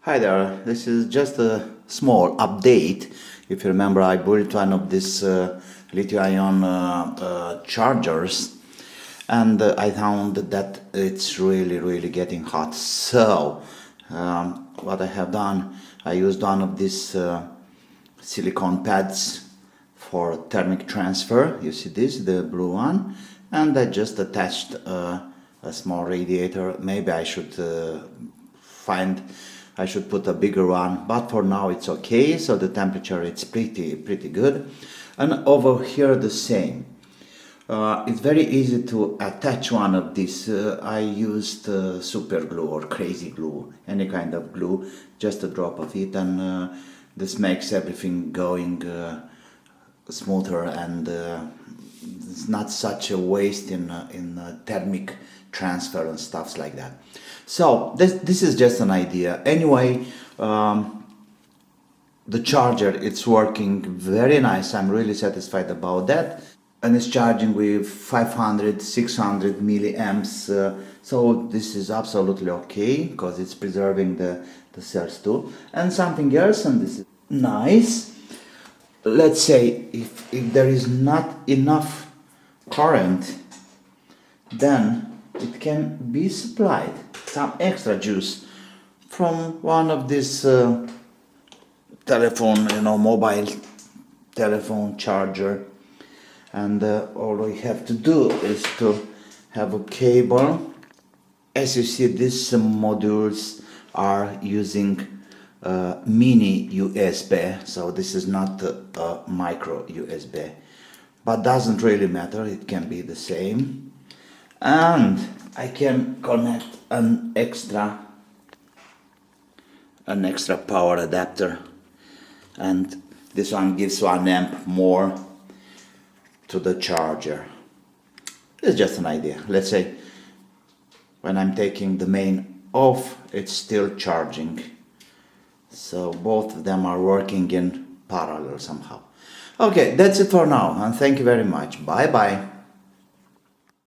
Hi there, this is just a small update. If you remember, I built one of these lithium-ion chargers, and I found that it's really getting hot. So what I have done, I used one of these silicone pads for thermic transfer. You see this, the blue one, and I just attached a small radiator. Maybe I should I should put a bigger one, but for now it's okay. So the temperature it's pretty good, and over here the same. It's very easy to attach one of these. I used super glue or crazy glue, any kind of glue, just a drop of it, and this makes everything going smoother, and it's not such a waste in thermic transfer and stuff like that. So this is just an idea. Anyway, the charger, it's working very nice. I'm really satisfied about that, and it's charging with 500-600 milliamps. So this is absolutely okay because it's preserving the cells too. And something else, and this is nice. Let's say if there is not enough current, then it can be supplied some extra juice from one of these telephone, mobile telephone charger, and all we have to do is to have a cable. As you see, these modules are using mini USB, so this is not a micro USB, but doesn't really matter, it can be the same. And I can connect an extra power adapter, and this one gives 1 amp more to the charger. It's just an idea. Let's say when I'm taking the main off, it's still charging. So both of them are working in parallel somehow. Okay, that's it for now, and thank you very much. Bye bye.